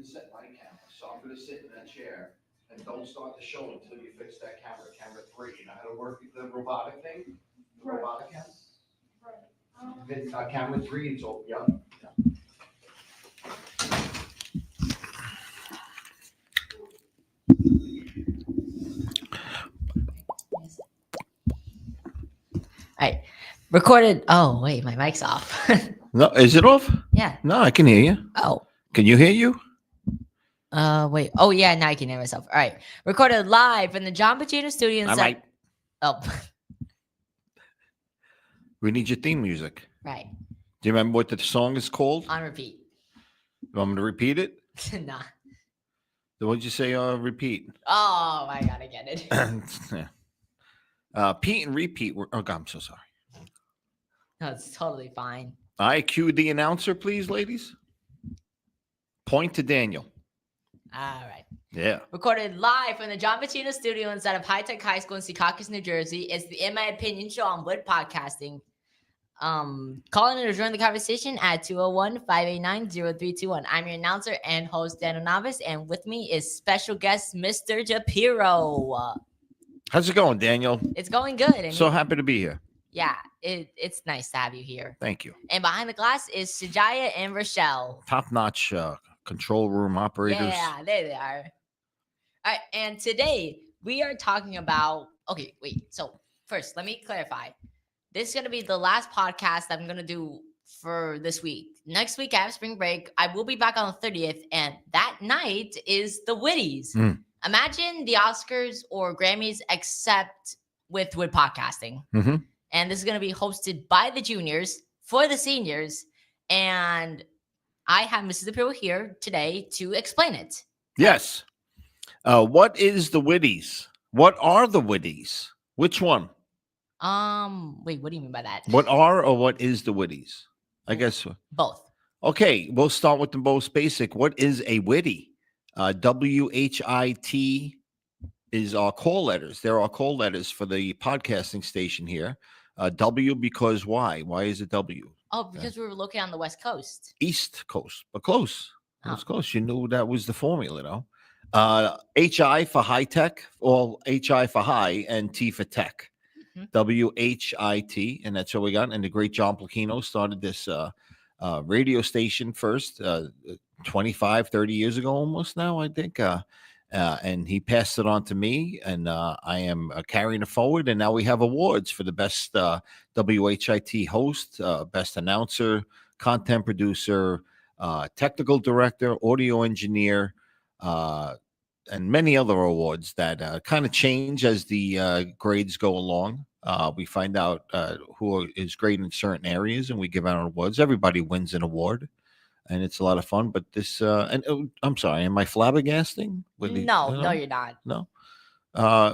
set my camera, so I'm gonna sit in that chair and don't start the show until you fix that camera, camera 3. You know how to work the robotic thing? The robotic camera? Camera 3, it's all, yeah. All right. Recorded. Oh, wait, my mic's off. No, is it off? Yeah. No, I can hear you. Oh. Can you hear you? Wait. Oh, yeah, now I can hear myself. All right. Recorded live in the John Pacino studio. All right. Oh. We need your theme music. Right. Do you remember what the song is called? On repeat. You want me to repeat it? Nah. What'd you say? Repeat. Oh, I gotta get it. Pete and repeat. Oh, God, I'm so sorry. No, it's totally fine. I cue the announcer, please, ladies. Point to Daniel. All right. Yeah. Recorded live from the John Pacino studio inside of High Tech High School in Secaucus, New Jersey. It's the In My Opinion show on Wood Podcasting. Calling in to join the conversation at 201-589-0321. I'm your announcer and host, Daniel Navis, and with me is special guest, Mr. Japiro. How's it going, Daniel? It's going good. And So happy to be here. yeah, it's nice to have you here. Thank you. And behind the glass is Sajaya and Rochelle. Top-notch control room operators. Yeah, there they are. All right, and today we are talking about. Okay, wait. So first, let me clarify. This is going to be the last podcast I'm going to do for this week. Next week, I have spring break. I will be back on the 30th, and that night is the Whitties. Imagine the Oscars or Grammys, except with podcasting. Mm-hmm. And this is going to be hosted by the juniors for the seniors. And I have Mrs. Apiro here today to explain it. Yes. What is the Whitties? What are the Whitties? Which one? Wait, what do you mean by that? What are or what is the Whitties? I guess both. Okay, we'll start with the most basic. What is a Whittie? WHIT is our call letters. There are call letters for the podcasting station here. W because why? Why is it W? Oh, because we were located on the West Coast. East Coast, but close. It was close. You knew that was the formula, though. HI for high tech, or HI for high, and T for tech. WHIT, and that's what we got. And the great John Placino started this radio station first 25, 30 years ago almost now, I think. And he passed it on to me, and I am carrying it forward. And now we have awards for the best WHIT host, best announcer, content producer, technical director, audio engineer, and many other awards that kind of change as the grades go along. We find out who is great in certain areas, and we give out awards. Everybody wins an award, and it's a lot of fun. But this, I'm sorry, am I flabbergasting? No, you're not. No.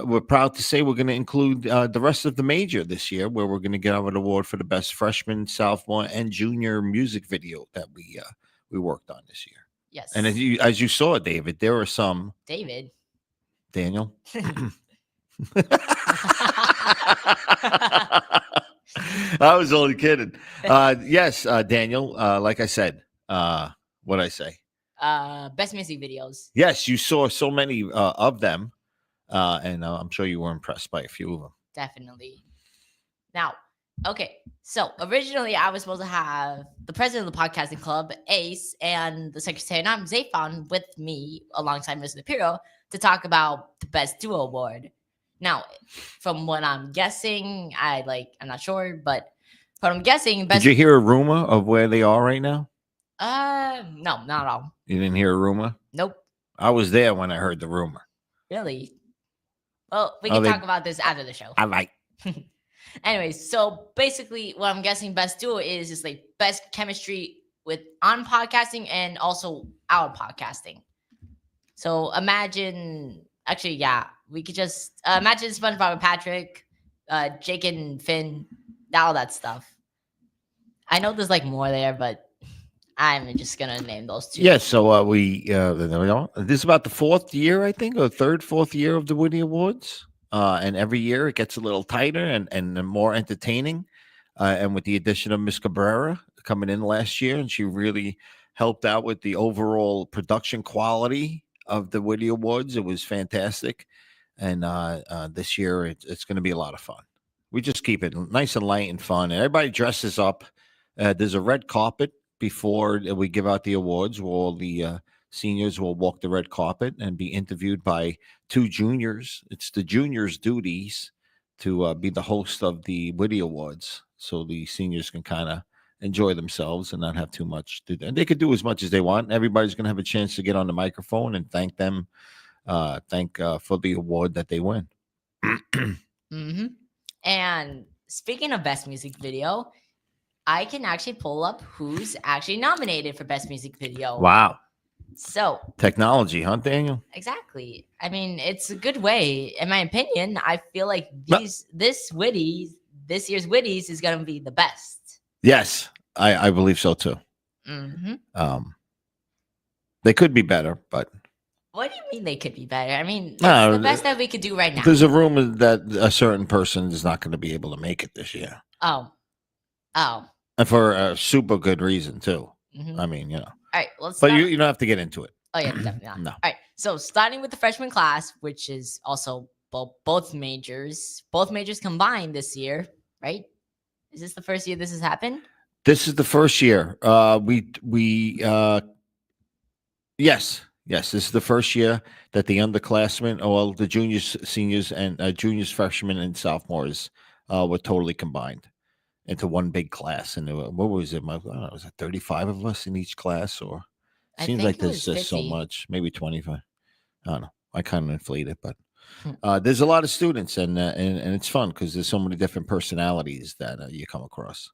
We're proud to say we're going to include the rest of the major this year, where we're going to get out an award for the best freshman, sophomore, and junior music video that we worked on this year. Yes. And as you saw, David, there are some. Daniel. I was only kidding. Yes, Daniel. Like I said, what I say? Best music videos. Yes, you saw so many of them, and I'm sure you were impressed by a few of them. Definitely. Now, okay. So originally, I was supposed to have the president of the podcasting club, Ace, and the secretary, Zafon, with me alongside Mr. Apiro to talk about the best duo award. Now, from what I'm guessing, I'm not sure, but from I'm guessing, did you hear a rumor of where they are right now? No, not at all. You didn't hear a rumor? Nope. I was there when I heard the rumor. Really? Well, we can talk about this after the show. I like. Anyways, so basically, what I'm guessing best duo is like best chemistry on podcasting and also out podcasting. So imagine, actually, yeah, we could just imagine SpongeBob and Patrick, Jake and Finn, all that stuff. I know there's like more there, but I'm just gonna name those two. Yeah, so we there we go. This is about the fourth year, I think, or fourth year of the Whittie Awards. And every year it gets a little tighter and more entertaining. And with the addition of Miss Cabrera coming in last year, and she really helped out with the overall production quality of the Whittier Awards. It was fantastic. And this year it's going to be a lot of fun. We just keep it nice and light and fun. And everybody dresses up. There's a red carpet before we give out the awards, where all the seniors will walk the red carpet and be interviewed by two juniors. It's the juniors' duties to be the host of the Whittier Awards, so the seniors can kind of enjoy themselves and not have too much to do. And they could do as much as they want. Everybody's going to have a chance to get on the microphone and thank them, for the award that they win. Mm-hmm. And speaking of best music video, I can actually pull up who's actually nominated for best music video. Wow. So Technology, huh, Daniel? exactly. I mean, it's a good way. In my opinion, I feel like this year's Whitties is gonna be the best. Yes, I believe so too. Mm-hmm. They could be better, but What do you mean they could be better? I mean, it's No, the best that we could do right now. there's a rumor that a certain person is not going to be able to make it this year. Oh. And for a super good reason too. Mm-hmm. I mean, All right, let's but start. you don't have to get into it. Oh yeah, definitely not. No. All right, so starting with the freshman class, which is also both majors combined this year, right? Is this the first year this has happened? This is the first year. Yes, this is the first year that the underclassmen, well, the juniors, seniors, and juniors, freshmen, and sophomores were totally combined into one big class. And what was it? Was it 35 of us in each class, or I seems think like it there's was just so 50. much, maybe 25. I don't know. I kind of inflate it, but there's a lot of students, and it's fun because there's so many different personalities that you come across.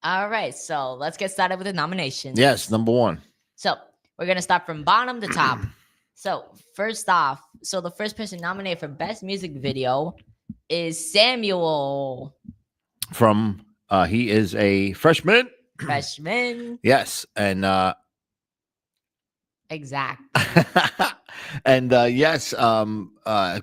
All right, so let's get started with the nominations. Yes, number one. So we're gonna start from bottom to top. So first off, the first person nominated for best music video is Samuel. From he is a freshman. Freshman. Yes, and Exact. and yes,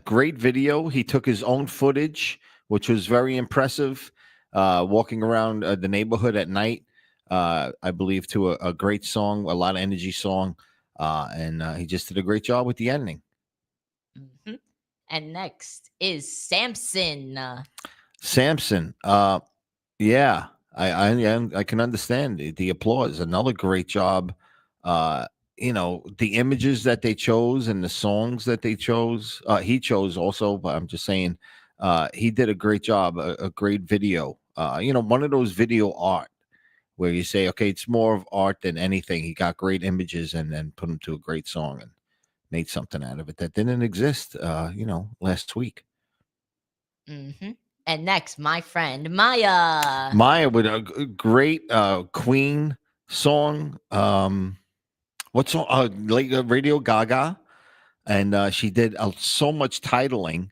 great video. He took his own footage, which was very impressive. Walking around the neighborhood at night, I believe, to a great song, a lot of energy song, and he just did a great job with the ending. Mm-hmm. And next is Samson. Samson, yeah, I can understand the applause. Another great job. The images that they chose and the songs that they chose, he chose also. But I'm just saying, he did a great job, a great video. One of those video art where you say, okay, it's more of art than anything. He got great images and then put them to a great song and made something out of it that didn't exist, last week. Mm-hmm. And next, my friend Maya. Maya with a great Queen song. What song? Radio Gaga. And she did so much titling.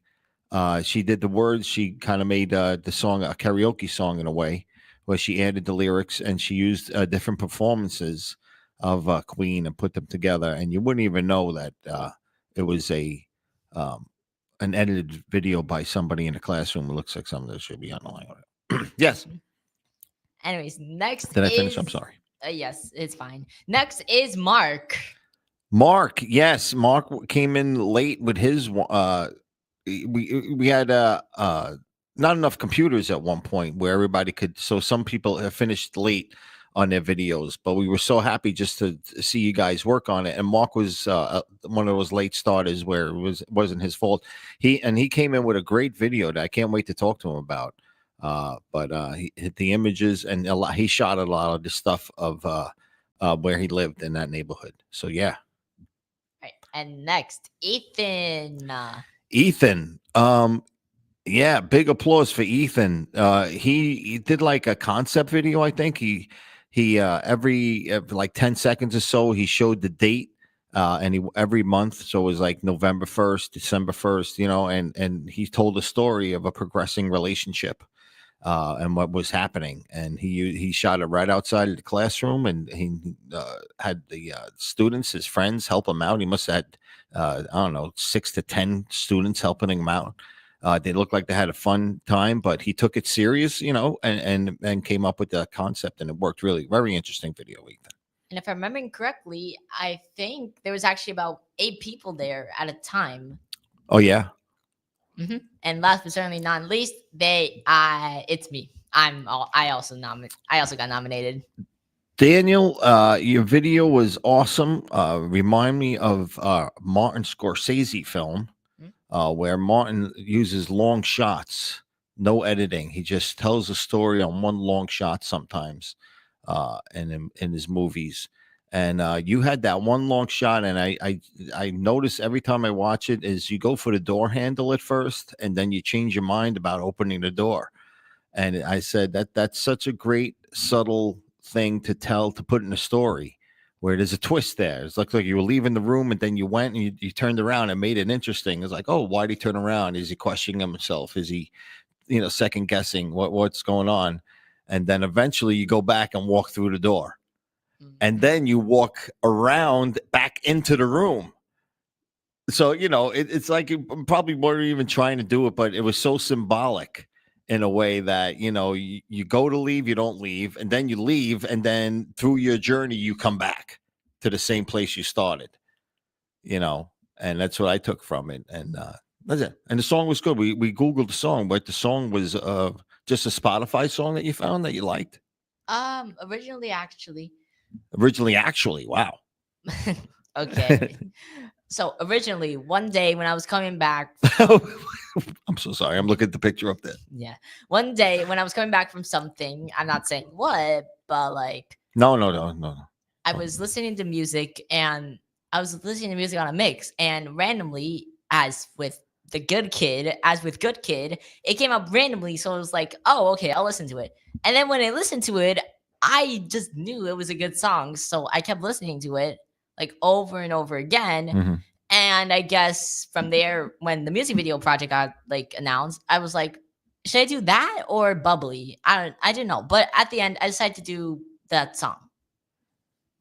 She did the words. She kind of made the song a karaoke song in a way, where she added the lyrics and she used different performances of Queen and put them together. And you wouldn't even know that it was an edited video by somebody in a classroom. It looks like something that should be on the line. Yes. Anyways, next Did I finish? I'm sorry. Yes, it's fine. Next is Mark. Mark, yes, Mark came in late with his. We had not enough computers at one point where everybody could. So some people have finished late on their videos, but we were so happy just to see you guys work on it. And Mark was one of those late starters where it wasn't his fault. He came in with a great video that I can't wait to talk to him about. But he hit the images and he shot a lot of the stuff of where he lived in that neighborhood. So yeah. Right. And next, Ethan. Ethan. Yeah, big applause for Ethan. He did like a concept video, I think. He every like 10 seconds or so, he showed the date. And every month, so it was like November 1st, December 1st, and he told a story of a progressing relationship. And what was happening, and he shot it right outside of the classroom, and he had the students, his friends, help him out. He must have had, 6 to 10 students helping him out. They looked like they had a fun time, but he took it serious, and came up with the concept, and it worked really. Very interesting video, Ethan. And if I'm remembering correctly, I think there was actually about 8 people there at a time. Oh yeah. And last but certainly not least, it's me. I also got nominated. Daniel, your video was awesome. Remind me of Martin Scorsese film, where Martin uses long shots, no editing. He just tells a story on one long shot sometimes, in his movies. And you had that one long shot, and I notice every time I watch it is you go for the door handle at first, and then you change your mind about opening the door. And I said that's such a great subtle thing to put in a story where there's a twist there. It's like you were leaving the room and then you went and you turned around and made it interesting. It's like, oh, why'd he turn around? Is he questioning himself? Is he, second guessing what's going on? And then eventually you go back and walk through the door. And then you walk around back into the room. So, it's like you probably weren't even trying to do it, but it was so symbolic in a way that, you go to leave, you don't leave, and then you leave, and then through your journey, you come back to the same place you started, and that's what I took from it. And that's it. And the song was good. We Googled the song, but the song was just a Spotify song that you found that you liked? Originally, actually. Wow. Okay. So originally, one day when I was coming back, I'm so sorry. I'm looking at the picture up there. Yeah, one day when I was coming back from something, I'm not saying what, but like, no. I was listening to music, and I was listening to music on a mix, and randomly, as with Good Kid, it came up randomly. So I was like, oh, okay, I'll listen to it. And then when I listened to it, I just knew it was a good song, so I kept listening to it like over and over again. Mm-hmm. And I guess from there, when the music video project got like announced, I was like, should I do that or Bubbly? I didn't know. But at the end, I decided to do that song.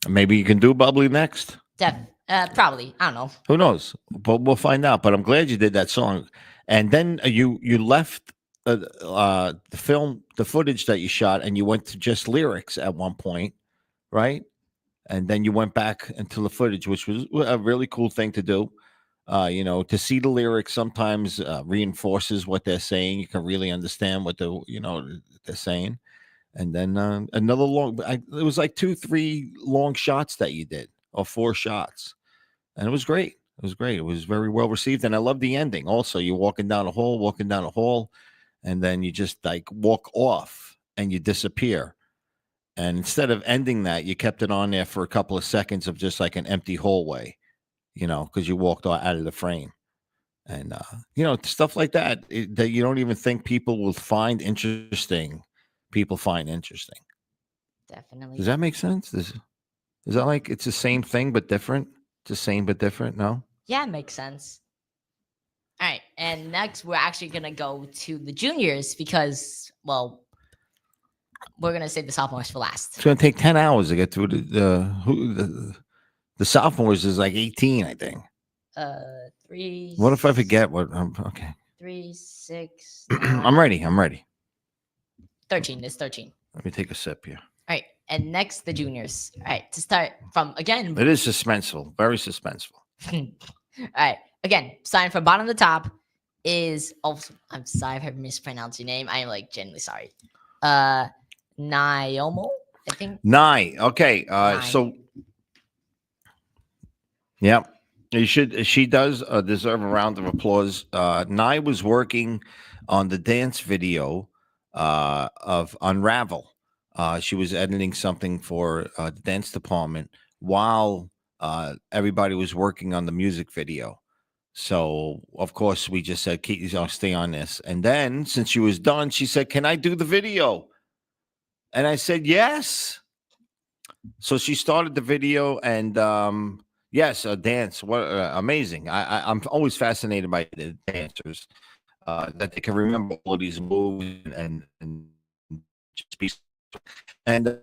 Maybe you can do Bubbly next. Probably. I don't know. Who knows? But we'll find out. But I'm glad you did that song. And then you left the footage that you shot, and you went to just lyrics at one point, right? And then you went back into the footage, which was a really cool thing to do. To see the lyrics sometimes reinforces what they're saying. You can really understand what they're saying. And then another it was like 2-3 long shots that you did, or 4 shots. And it was great. It was very well received. And I love the ending. Also, you're walking down a hall, and then you just like walk off and you disappear. And instead of ending that, you kept it on there for a couple of seconds of just like an empty hallway, because you walked out of the frame. And, stuff like that, that you don't even think people will find interesting. People find interesting. Definitely. Does that make sense? Is that like it's the same thing but different? It's the same but different? No? Yeah, it makes sense. All right. And next, we're actually going to go to the juniors because, well, we're going to save the sophomores for last. It's going to take 10 hours to get through the sophomores is like 18, I think. 3. What if I forget what? Okay. 3, 6. I'm ready. 13. It's 13. Let me take a sip here. All right. And next, the juniors. All right. To start from, again. It is suspenseful. Very suspenseful. All right. Again, starting from bottom to top is also, I'm sorry if I mispronounced your name. I am like genuinely sorry. Naomo, I think. Nye. Okay. Nye. So, yeah, she does deserve a round of applause. Nye was working on the dance video of Unravel. She was editing something for the dance department while everybody was working on the music video. So, of course, we just said, stay on this. And then, since she was done, she said, can I do the video? And I said, yes. So she started the video, and yes, a dance. What amazing. I'm always fascinated by the dancers, that they can remember all these moves and just be. And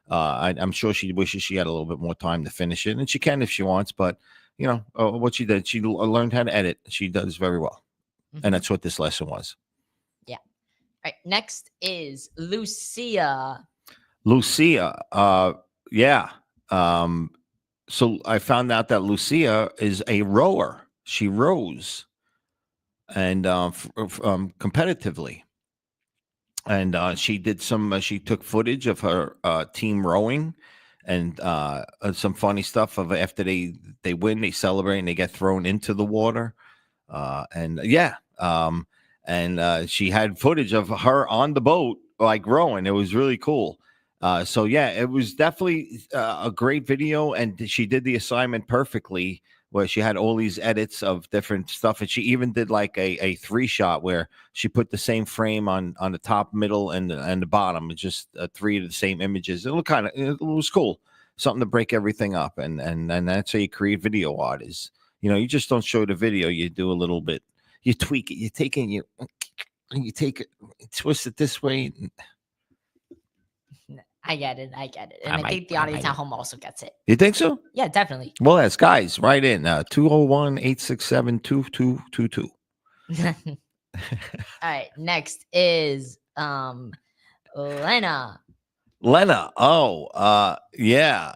I'm sure she wishes she had a little bit more time to finish it, and she can if she wants. But what she did, she learned how to edit. She does very well. Mhm. And that's what this lesson was. All right. Next is Lucia. Lucia, yeah. So I found out that Lucia is a rower. She rows and competitively. And she did some. She took footage of her team rowing, and some funny stuff of after they win, they celebrate, and they get thrown into the water. And yeah, and she had footage of her on the boat, like rowing. It was really cool. So yeah, it was definitely a great video, and she did the assignment perfectly. Where she had all these edits of different stuff, and she even did like a 3-shot where she put the same frame on the top, middle, and the bottom. It's just 3 of the same images. It looked it was cool, something to break everything up, and that's how you create video art. Is you just don't show the video, you do a little bit, you tweak it, you take it, you take it, twist it this way. I get it. And I I might- think the I audience might- at home also gets it. You think so? Yeah, definitely. Well, that's guys, right in 201-867-2222. All right. Next is Lena. Lena, yeah.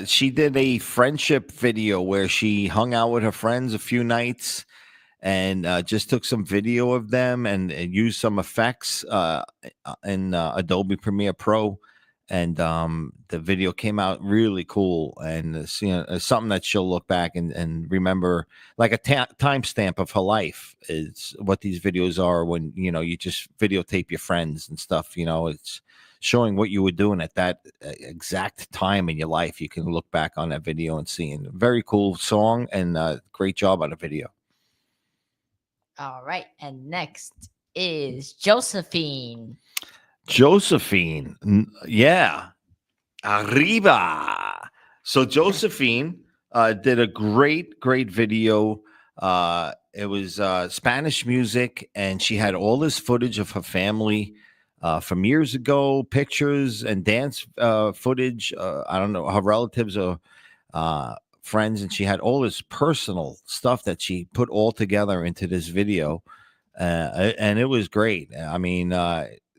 She did a friendship video where she hung out with her friends a few nights and just took some video of them and used some effects in Adobe Premiere Pro. And the video came out really cool. And it's something that she'll look back and remember, like a timestamp of her life is what these videos are when, you just videotape your friends and stuff. It's showing what you were doing at that exact time in your life. You can look back on that video and see. And very cool song and great job on the video. All right. And next is Josephine. Josephine, yeah, arriba. So Josephine did a great video. It was Spanish music, and she had all this footage of her family from years ago, pictures and dance footage. I don't know, her relatives or friends, and she had all this personal stuff that she put all together into this video, and it was great. I mean,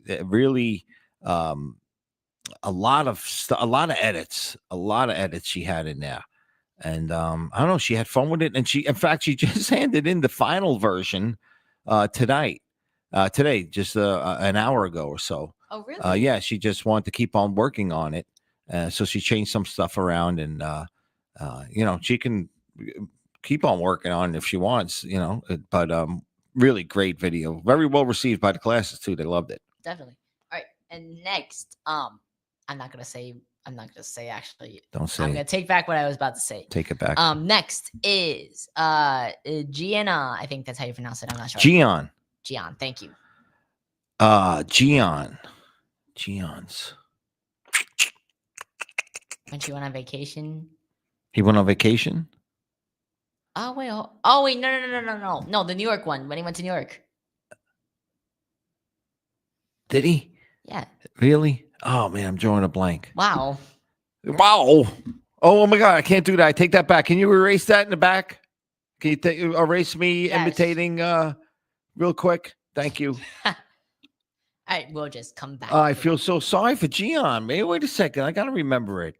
it really, a lot of edits, she had in there. And I don't know, she had fun with it, and in fact, she just handed in the final version today, just an hour ago or so. Oh, really? Yeah, she just wanted to keep on working on it, so she changed some stuff around, and she can keep on working on it if she wants, but really great video, very well received by the classes too. They loved it. Definitely. All right. And next, I'm not gonna say actually. Don't say I'm it. gonna take back what I was about to say. Take it back. Next is Gianna. I think that's how you pronounce it. I'm not sure. Gian. Thank you. Gion's. When she went on vacation. He went on vacation? Oh wait. No. No, the New York one. When he went to New York. Did he? Yeah. Really? Oh man, I'm drawing a blank. Wow. Wow. Oh my God, I can't do that. I take that back. Can you erase that in the back? Can you erase me Yes. imitating real quick? Thank you. All right, we'll just come back. I feel so sorry for Gian. Man, wait a second. I gotta remember it.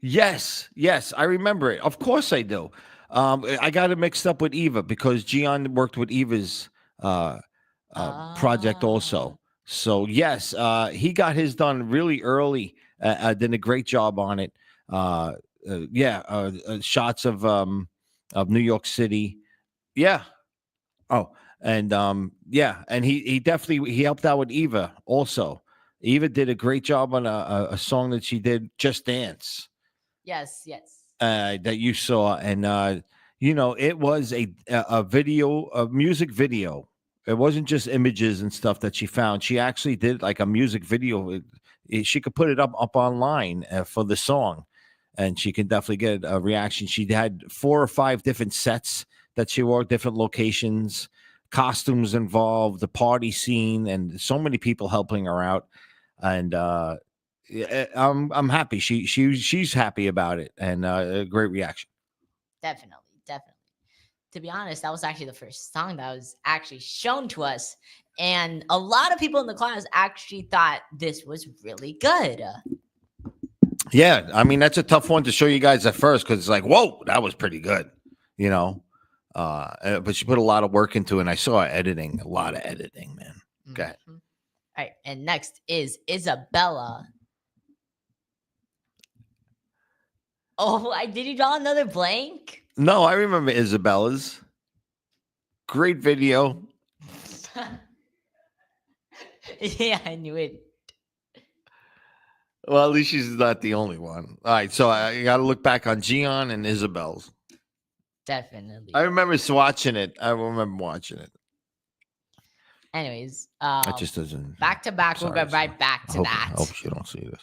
Yes, I remember it. Of course I do. I got it mixed up with Eva because Gian worked with Eva's project also. So yes, he got his done really early. Did a great job on it. Shots of New York City. Yeah. Oh, and and he definitely helped out with Eva also. Eva did a great job on a song that she did, Just Dance. Yes. That you saw, and it was a video, a music video. It wasn't just images and stuff that she found. She actually did like a music video. She could put it up online for the song, and she can definitely get a reaction. She had 4 or 5 different sets that she wore, different locations, costumes involved, the party scene, and so many people helping her out. And yeah, I'm happy. She's happy about it, and a great reaction. Definitely, definitely. To be honest, that was actually the first song that was actually shown to us, and a lot of people in the class actually thought this was really good. Yeah, I mean that's a tough one to show you guys at first because it's like, whoa, that was pretty good, you know. But she put a lot of work into it. And I saw her editing, a lot of editing, man. Okay. Mhm. All right, and next is Isabella. Oh, I did you draw another blank? No, I remember Isabella's great video. Yeah, I knew it. Well, at least she's not the only one. All right, so I got to look back on Gian and Isabel's. Definitely. I remember watching it. I remember watching it. Anyways, That just doesn't. back to back. We'll Sorry, go right back to that. I hope you don't see this.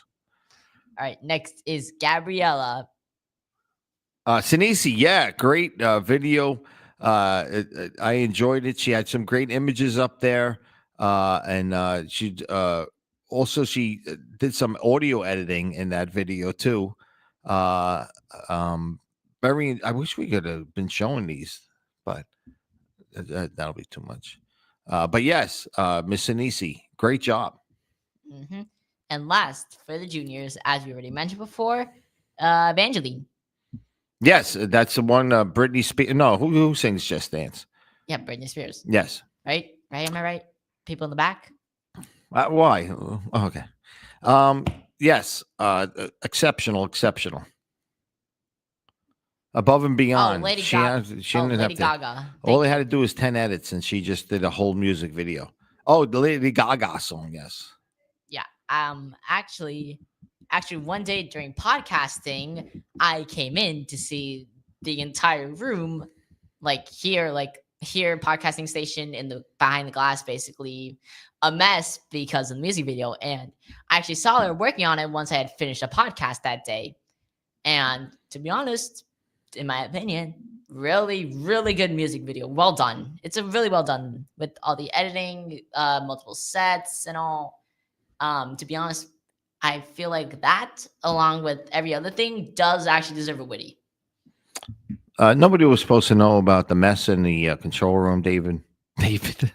All right, next is Gabriella. Sinisi, yeah, great video. I enjoyed it. She had some great images up there, and she also did some audio editing in that video too. Uh, very. I wish we could have been showing these, but that'll be too much. But yes, Miss Sinisi, great job. Mm-hmm. And last for the juniors, as we already mentioned before, Evangeline. Yes, that's the one. Britney Spears. No, who sings Just Dance? Yeah, Britney Spears. Yes. Right? Right? Am I right? People in the back? Why? Oh, okay. Yes. Exceptional. Above and beyond. Lady she Gaga. she didn't have Lady to. Gaga. All they had to do was 10 edits, and she just did a whole music video. Oh, the Lady Gaga song. Yes. Yeah. Actually, one day during podcasting, I came in to see the entire room, here podcasting station in the behind the glass, basically a mess because of the music video. And I actually saw her working on it once I had finished a podcast that day. And to be honest, in my opinion, really, really good music video. Well done. It's a really well done with all the editing, multiple sets and all. To be honest, I feel like that, along with every other thing, does actually deserve a Whittie. Nobody was supposed to know about the mess in the control room, David. David.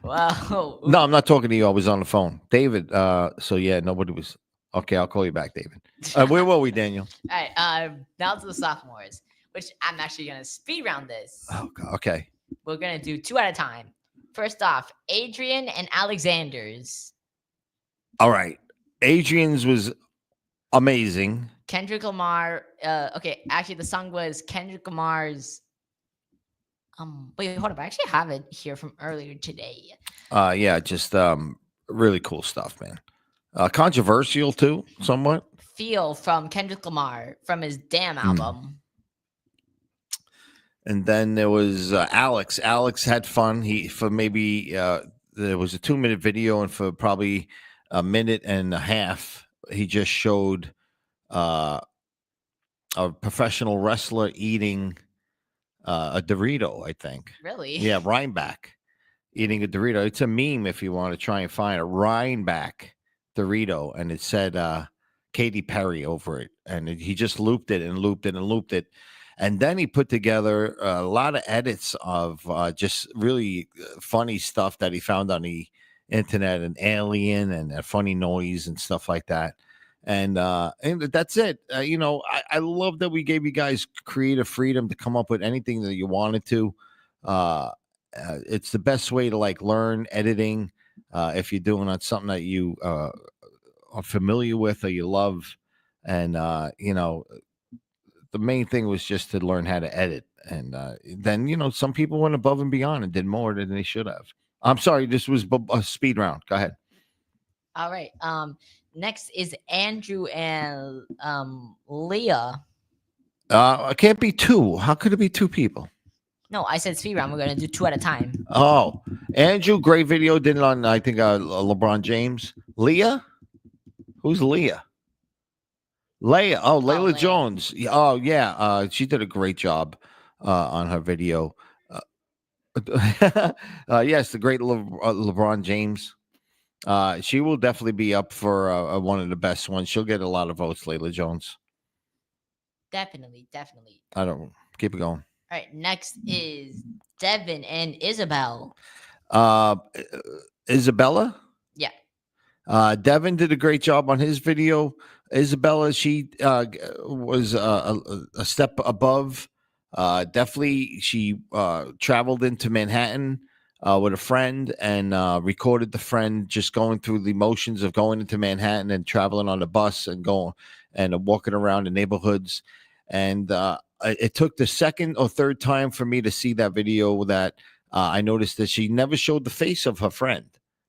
Wow. No, I'm not talking to you. I was on the phone, David. So yeah, nobody was. Okay, I'll call you back, David. Where were we, Daniel? All right. Now to the sophomores, which I'm actually gonna speed round this. Oh, God. Okay. We're gonna do two at a time. First off, Adrian and Alexander's. All right. Adrian's was amazing. Kendrick Lamar. Okay, actually, the song was Kendrick Lamar's. Wait, hold up. I actually have it here from earlier today. Yeah, just really cool stuff, man. Controversial too, somewhat. Feel from Kendrick Lamar from his Damn album. And then there was Alex. Alex had fun. There was a 2-minute video, and for probably a minute and a half, he just showed a professional wrestler eating a Dorito, I think. Really? Yeah, Rhineback eating a Dorito. It's a meme if you want to try and find a Rhineback Dorito, and it said Katy Perry over it, and he just looped it and looped it and looped it. And then he put together a lot of edits of just really funny stuff that he found on the internet, an alien and a funny noise and stuff like that. And that's it. I love that we gave you guys creative freedom to come up with anything that you wanted to. It's the best way to learn editing if you're doing on something that you are familiar with or you love. And the main thing was just to learn how to edit. And then some people went above and beyond and did more than they should have. I'm sorry, this was a speed round. Go ahead. All right. Next is Andrew and Leah. It can't be two. How could it be two people? No, I said speed round. We're gonna do two at a time. Oh, Andrew, great video. Did it on I think LeBron James. Leah, who's Leah? Leia. Oh, Layla Leia. Jones. Oh yeah, she did a great job on her video. Yes, the great LeBron James. She will definitely be up for one of the best ones. She'll get a lot of votes, Layla Jones. Definitely, definitely. I don't keep it going. All right, next is Devin and Isabel. Uh, Isabella. Yeah. Devin did a great job on his video. Isabella, she was a step above. Definitely, she traveled into Manhattan with a friend and recorded the friend just going through the motions of going into Manhattan and traveling on the bus and going and walking around the neighborhoods. And it took the second or third time for me to see that video that I noticed that she never showed the face of her friend.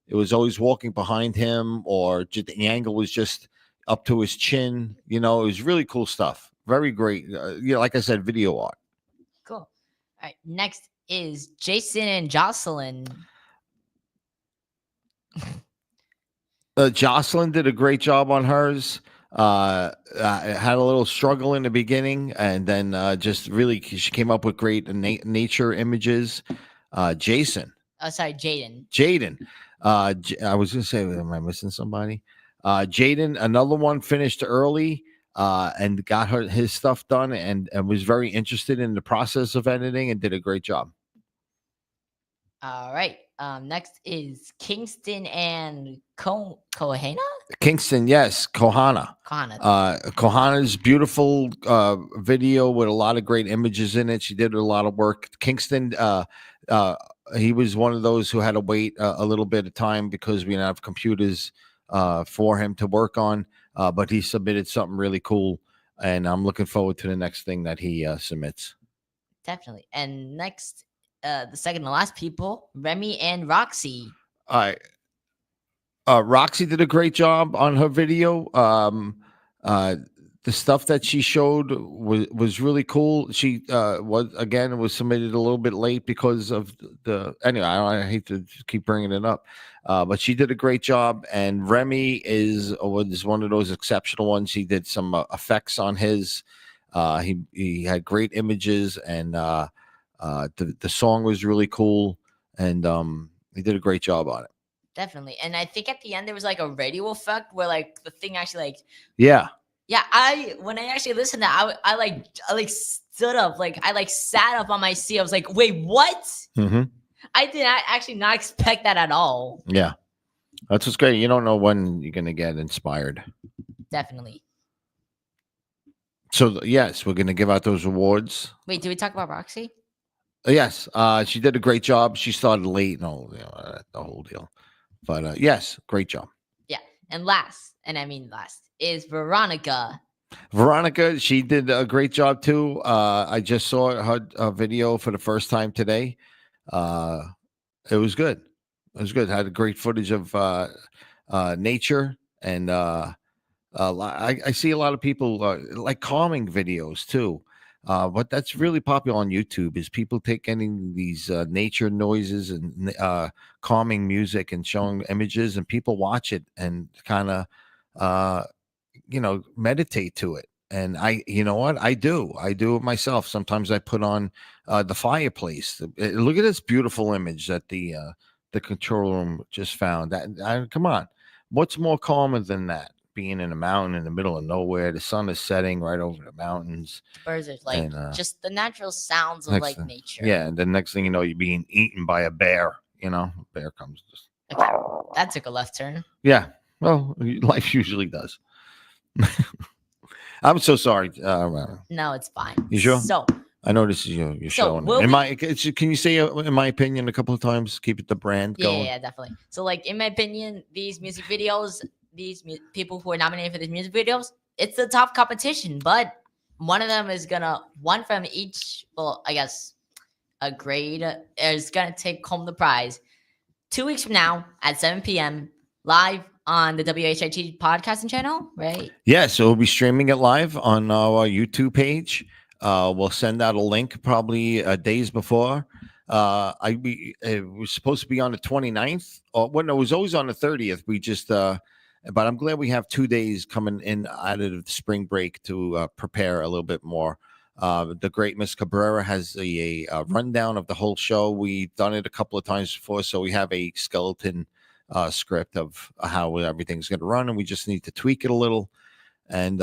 It was always walking behind him, or just, the angle was just up to his chin. It was really cool stuff. Very great. Like I said, video art. Cool. All right, next is Jason and Jocelyn. Jocelyn did a great job on hers. Had a little struggle in the beginning, and then just really she came up with great nature images. Jason. Sorry, Jaden. Jaden. I was gonna say, am I missing somebody? Jaden, another one, finished early and got his stuff done, and was very interested in the process of editing and did a great job. All right. Next is Kingston and Kohana. Kingston, yes, Kohana. Kohana's beautiful video with a lot of great images in it. She did a lot of work. Kingston, he was one of those who had to wait a little bit of time because we didn't have computers for him to work on. But he submitted something really cool, and I'm looking forward to the next thing that he submits. Definitely. And next, the second to last people, Remy and Roxy. All right. Roxy did a great job on her video. The stuff that she showed was really cool. She was submitted a little bit late because of anyway. I hate to keep bringing it up, but she did a great job. And Remy was one of those exceptional ones. He did some effects on his. He had great images, and the song was really cool, and he did a great job on it. Definitely. And I think at the end there was like a radio effect where like the thing actually yeah, when I actually listened to that, I stood up, I sat up on my seat. I was like, wait, what? Mm-hmm. I did actually not expect that at all. Yeah, that's what's great. You don't know when you're gonna get inspired. Definitely. So yes, we're gonna give out those awards. Wait, did we talk about Roxy? Yes, she did a great job. She started late, the whole deal. But yes, great job. Yeah, and last, is Veronica. Veronica, she did a great job too. I just saw her video for the first time today. It was good. It was good. Had a great footage of nature, and I see a lot of people like calming videos too. But that's really popular on YouTube is people taking these nature noises and calming music and showing images, and people watch it and kind of meditate to it. And you know what, I do it myself. Sometimes I put on the fireplace. Look at this beautiful image that the control room just found. Come on, what's more calmer than that? Being in a mountain in the middle of nowhere, the sun is setting right over the mountains. The birds are just the natural sounds of nature. Yeah, and the next thing you know, you're being eaten by a bear. Bear comes. Okay. That took a left turn. Yeah, well, life usually does. I'm so sorry. No, it's fine. You sure? So I know this is your show. Can you say in my opinion a couple of times? Keep it the brand going. Yeah, definitely. So, in my opinion, these music videos, people who are nominated for these music videos, it's a tough competition, but one of them is one from each, well, I guess a grade is gonna take home the prize 2 weeks from now at 7 p.m. live on the WHITTie podcasting channel, right? Yeah, so we'll be streaming it live on our YouTube page. We'll send out a link probably days before. It was supposed to be on the 29th. It was always on the 30th. We just but I'm glad we have 2 days coming in out of the spring break to prepare a little bit more The great Miss Cabrera has a rundown of the whole show. We've done it a couple of times before, so we have a skeleton script of how everything's going to run, and we just need to tweak it a little and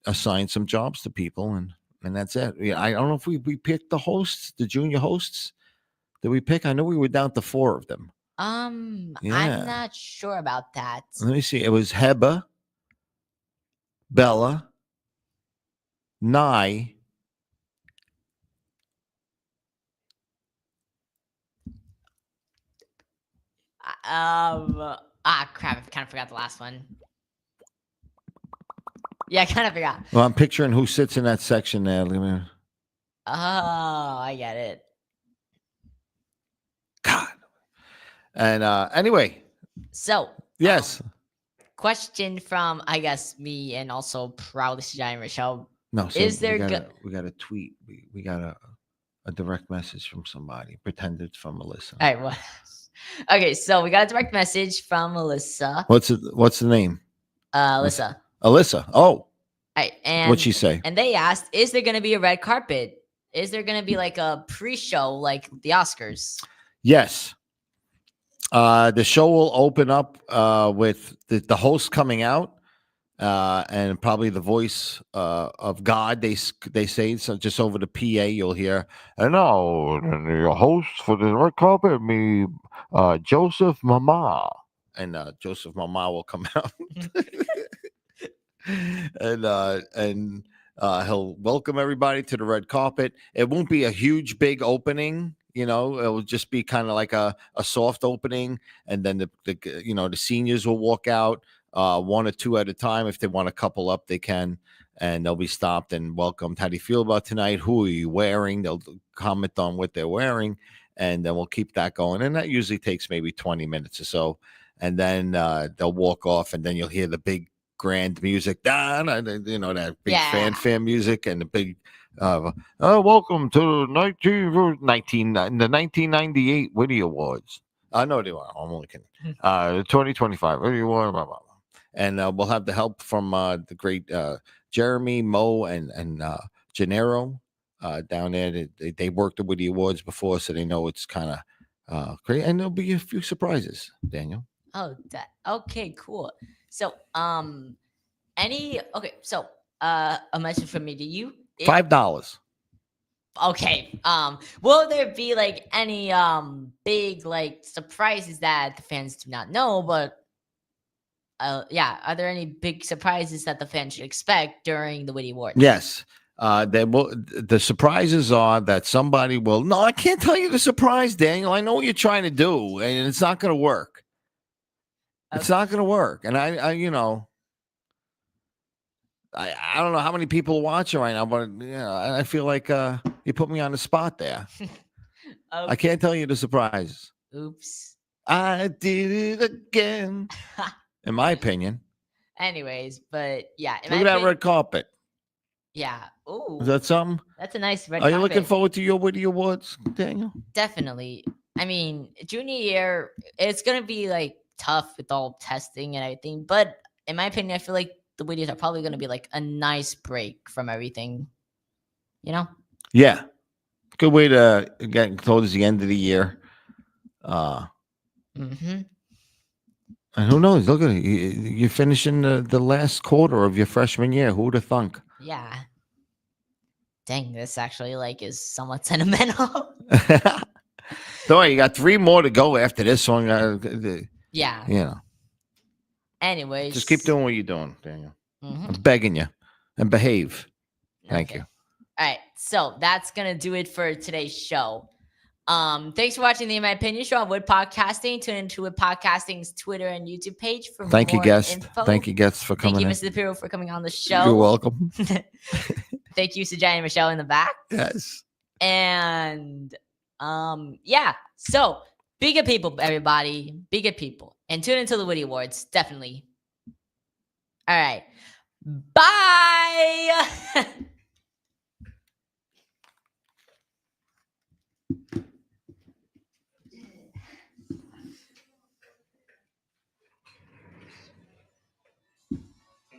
assign some jobs to people, and that's it. Yeah, I don't know if we picked the hosts, the junior hosts. Did we pick? I know we were down to 4 of them. I'm Yeah. not sure about that. Let me see. It was Heba, Bella, Nye. Crap! I kind of forgot the last one. Yeah, I kind of forgot. Well, I'm picturing who sits in that section there. Let me- Oh, I get it. God. And anyway, So, yes. question from I guess me and also proudly Giant Michelle. No. So Is there we got a tweet. We got a direct message from somebody. Pretend it's from Melissa. All right, well, okay, so we got a direct message from Melissa. What's the name? Alyssa. Alyssa. Oh, All right, and what'd she say? And they asked, is there going to be a red carpet? Is there going to be like a pre-show like the Oscars? Yes. The show will open up with the host coming out and probably the voice of God. They say so just over the PA you'll hear. And now your host for the red carpet, me, Joseph Mama, and Joseph Mama will come out. and he'll welcome everybody to the red carpet. It won't be a huge big opening, you know. It will just be kind of like a soft opening, and then the seniors will walk out 1 or 2 at a time. If they want to couple up, they can, and they'll be stopped and welcomed. How do you feel about tonight? Who are you wearing? They'll comment on what they're wearing, and then we'll keep that going. And that usually takes maybe 20 minutes or so, and then they'll walk off, and then you'll hear the big grand music, that big fanfare music, and the big welcome to the 1998 Whittie Awards. No, they are. I'm only kidding. 2025 Whittie Award, blah, blah, blah. And we'll have the help from the great Jeremy, Mo, and Gennaro down there. They worked the Whittie Awards before, so they know it's kind of great. And there'll be a few surprises, Daniel. Oh, okay, cool. So, a message from me to you. $5. Okay. Will there be like any big like surprises that the fans do not know? But are there any big surprises that the fans should expect during the Whittie Awards? Yes. The surprises are that somebody will. No, I can't tell you the surprise, Daniel. I know what you're trying to do, and it's not going to work. It's not going to work. And I don't know how many people are watching right now, but I feel like you put me on the spot there. I can't tell you the surprises. Oops. I did it again. In my opinion. Anyways, but yeah. Look at that red carpet. Yeah. Ooh. Is that something? That's a nice red carpet. Are you looking forward to your Whittie Awards, Daniel? Definitely. I mean, junior year, it's going to be like tough with all testing and everything. But in my opinion, I feel like the Whitties are probably going to be like a nice break from everything. You know? Yeah. Good way to get towards the end of the year. And who knows? Look at it. You're finishing the last quarter of your freshman year. Who would have thunk? Yeah. Dang, this actually like is somewhat sentimental. Don't worry, you got 3 more to go after this one. Yeah. You know. Anyways. Just keep doing what you're doing, Daniel. I'm begging you. And behave. Thank you. All right. So that's going to do it for today's show. Thanks for watching the In My Opinion show on Wood Podcasting. Tune into Wood Podcasting's Twitter and YouTube page for more info. Thank you, guests, for coming in. Thank you, Mr. DePiro, for coming on the show. You're welcome. Thank you, Sajai and Michelle in the back. Yes. And so be good people, everybody. Be good people. And tune into the Whittie Awards, definitely. All right. Bye.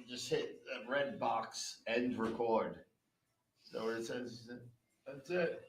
Just hit that red box, end record. So it says, that's it.